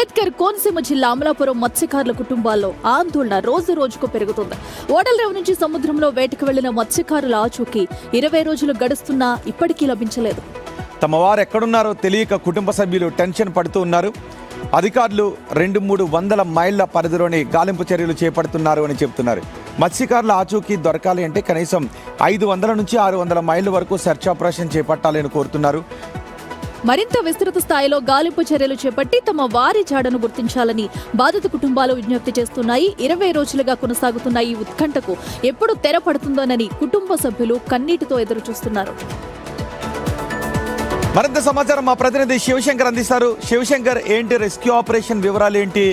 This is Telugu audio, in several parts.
అంబేద్కర్ కోనసీమ జిల్లా అమలాపురం మత్స్యకారుల కుటుంబాల్లో ఆందోళన రోజు రోజుకు పెరుగుతుంది. ఓడలరేవు నుంచి సముద్రంలో వేటకు వెళ్లిన మత్స్యకారుల ఆచూకీ 20 రోజులు గడుస్తున్నా ఇప్పటికీ లభించలేదు. తమ వారు ఎక్కడున్నారో తెలియక కుటుంబ సభ్యులు టెన్షన్ పడుతూ ఉన్నారు. అధికారులు 200-300 మైళ్ల పరిధిలోని గాలింపు చర్యలు చేపడుతున్నారు అని చెబుతున్నారు. మత్స్యకారుల ఆచూకీ దొరకాలి అంటే కనీసం 500 నుంచి 600 మైళ్ళ వరకు సెర్చ్ ఆపరేషన్ చేపట్టాలని కోరుతున్నారు. మరింత విస్తృత స్థాయిలో గాలింపు చర్యలు చేపట్టి తమ వారి జాడను గుర్తించాలని బాధిత కుటుంబాలు విజ్ఞప్తి చేస్తున్నాయి. 20 రోజులుగా కొనసాగుతున్న ఈ ఉత్కంఠకు ఎప్పుడు తెర పడుతుందోనని కుటుంబ సభ్యులు కన్నీటితో ఎదురు చూస్తున్నారు. మరింత సమాచారం మా ప్రతినిధి శివశంకర్ అందిస్తారు. శివశంకర్, ఏంటి రెస్క్యూ ఆపరేషన్ వివరాలు ఏంటి?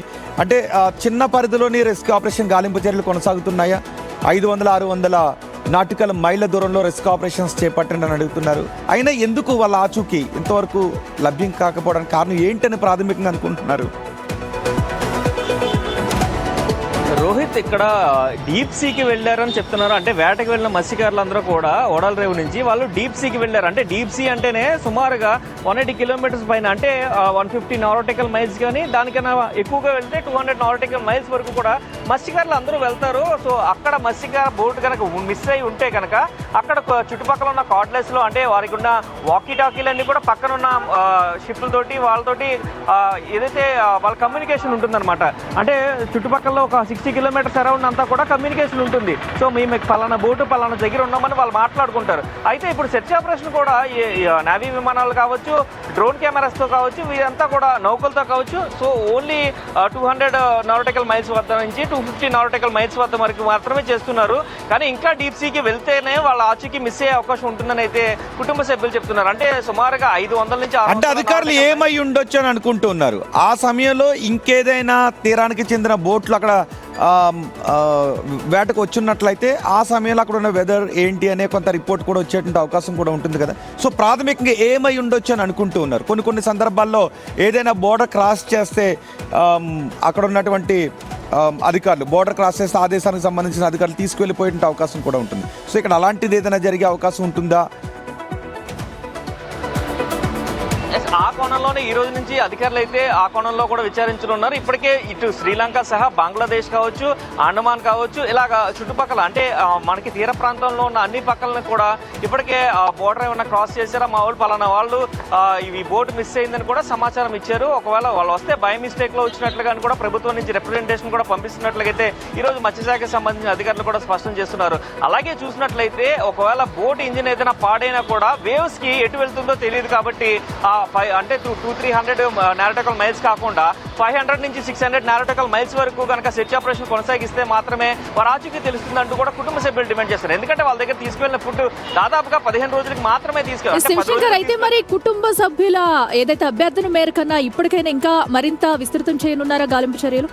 అంటే చిన్న పరిధిలోని రెస్క్యూ ఆపరేషన్ గాలింపు చర్యలు కొనసాగుతున్నాయా? 500-600 నాటికల్ మైళ్ళ దూరంలో రెస్క్యూ ఆపరేషన్స్ చేపట్టండి అని అడుగుతున్నారు. అయినా ఎందుకు వాళ్ళ ఆచూకీ ఇంతవరకు లభ్యం కాకపోవడానికి కారణం ఏంటని ప్రాథమికంగా అనుకుంటున్నారు? రోహిత్, ఇక్కడ డీప్ సీకి వెళ్ళారని చెప్తున్నారు. అంటే వేటకి వెళ్ళిన మత్స్యకారులందరూ కూడా ఓడలరేవు నుంచి వాళ్ళు డీప్ సీకి వెళ్ళారు. అంటే డీప్ సీ అంటేనే సుమారుగా 180 కిలోమీటర్స్ పైన, అంటే 150 నాటికల్ మైల్స్, కానీ దానికన్నా ఎక్కువగా వెళ్తే 200 నాటికల్ మైల్స్ వరకు కూడా మత్స్యకారులు అందరూ వెళ్తారు. సో అక్కడ మత్స్యకార బోట్ కనుక మిస్ అయి ఉంటే కనుక అక్కడ చుట్టుపక్కల ఉన్న కార్డ్లెస్లో, అంటే వారికి ఉన్న వాకీ టాకీలన్నీ కూడా పక్కన ఉన్న షిప్లతోటి వాళ్ళతోటి ఏదైతే వాళ్ళ కమ్యూనికేషన్ ఉంటుందన్నమాట. అంటే చుట్టుపక్కల ఒక 60 కిలోమీటర్స్ అరౌండ్ అంతా కూడా కమ్యూనికేషన్ ఉంటుంది. సో మేము పలానా బోటు పలానా దగ్గర ఉన్నామని వాళ్ళు మాట్లాడుకుంటారు. అయితే ఇప్పుడు సెర్చ్ ఆపరేషన్ కూడా నేవీ విమానాలు కావచ్చు, డ్రోన్ కెమెరాస్తో కావచ్చు, వీరంతా కూడా నౌకలతో కావచ్చు. సో ఓన్లీ 200 నాటికల్ మైల్స్ వద్ద నుంచి 250 నాటికల్ మైల్స్ వద్ద వరకు మాత్రమే చేస్తున్నారు. కానీ ఇంకా డీప్ సీకి వెళ్తేనే వాళ్ళ ఆచూకీ మిస్ అయ్యే అవకాశం ఉంటుందని అయితే కుటుంబ సభ్యులు చెప్తున్నారు. అంటే సుమారుగా 500 నుంచి 600. అంటే అధికారులు ఏమై ఉండొచ్చు అని అనుకుంటున్నారు. ఆ సమయంలో ఇంకేదైనా తీరానికి చెందిన బోట్లు అక్కడ వేటకు వచ్చినట్లయితే ఆ సమయంలో అక్కడ ఉన్న వెదర్ ఏంటి అనే కొంత రిపోర్ట్ కూడా వచ్చేటువంటి అవకాశం కూడా ఉంటుంది కదా. సో ప్రాథమికంగా ఏమై ఉండొచ్చు అని అనుకుంటూ ఉన్నారు. కొన్ని సందర్భాల్లో ఏదైనా బోర్డర్ క్రాస్ చేస్తే అక్కడ ఉన్నటువంటి అధికారులు బోర్డర్ క్రాస్ చేస్తే ఆ దేశానికి సంబంధించిన అధికారులు తీసుకువెళ్ళిపోయే అవకాశం కూడా ఉంటుంది. సో ఇక్కడ అలాంటిది ఏదైనా జరిగే అవకాశం ఉంటుందా? ఆ కోణంలోనే ఈ రోజు నుంచి అధికారులు అయితే ఆ కోణంలో కూడా విచారించనున్నారు. ఇప్పటికే ఇటు శ్రీలంక సహా బంగ్లాదేశ్ కావచ్చు, అండమాన్ కావచ్చు, ఇలాగ చుట్టుపక్కల, అంటే మనకి తీర ప్రాంతంలో ఉన్న అన్ని పక్కలను కూడా ఇప్పటికే బోర్డర్ ఏమైనా క్రాస్ చేశారా, మా వాళ్ళు పలానా వాళ్ళు ఈ బోట్ మిస్ అయిందని కూడా సమాచారం ఇచ్చారు. ఒకవేళ వాళ్ళు వస్తే బై మిస్టేక్లో వచ్చినట్లుగా కూడా ప్రభుత్వం నుంచి రిప్రజెంటేషన్ కూడా పంపిస్తున్నట్లయితే ఈరోజు మత్స్యశాఖకు సంబంధించిన అధికారులు కూడా స్పష్టం చేస్తున్నారు. అలాగే చూసినట్లయితే ఒకవేళ బోట్ ఇంజిన్ ఏదైనా పాడైనా కూడా వేవ్స్కి ఎటు వెళ్తుందో తెలియదు. కాబట్టి అంటే 200-300 నాటికల్ మైల్స్ కాకుండా 500 నుంచి 600 నాటికల్ మైల్స్ వరకు కనుక సెర్చ్ ఆపరేషన్ కొనసాగిస్తే మాత్రమే వారి ఆచూకీ తెలుస్తుందంటూ కూడా కుటుంబ సభ్యులు డిమాండ్ చేస్తారు. ఎందుకంటే వాళ్ళ దగ్గర తీసుకువెళ్ళిన ఫుడ్ దాదాపుగా 15 రోజులకి మాత్రమే తీసుకెళ్ళారు. అయితే మరి కుటుంబ సభ్యుల ఏదైతే అభ్యర్థన మేరకన్నా ఇప్పటికైనా ఇంకా మరింత విస్తృతం చేయనున్నారా గాలింపు చర్యలు?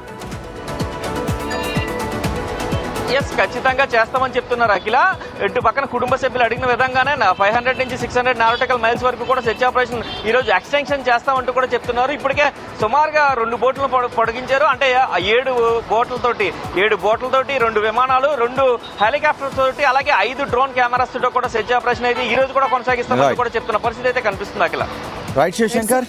ఖచ్చితంగా చేస్తామని చెప్తున్నారు అఖిల. ఇటు పక్కన కుటుంబ సభ్యులు అడిగిన విధంగానే 500 నుంచి 600 నాటికల్ మైల్స్ వరకు కూడా సెర్చ్ ఆపరేషన్ ఈ రోజు ఎక్స్టెన్షన్ చేస్తామంటూ కూడా చెప్తున్నారు. ఇప్పటికే సుమారుగా 2 బోట్లను పొడిగించారు. అంటే 7 బోట్లతోటి 2 విమానాలు, 2 హెలికాప్టర్స్ తోటి, అలాగే 5 డ్రోన్ కెమెరాస్ తో కూడా సెర్చ్ ఆపరేషన్ అయితే ఈ రోజు కూడా కొనసాగిస్తామని కూడా చెప్తున్న పరిస్థితి అయితే కనిపిస్తుంది అఖిల. రైట్ శివశంకర్.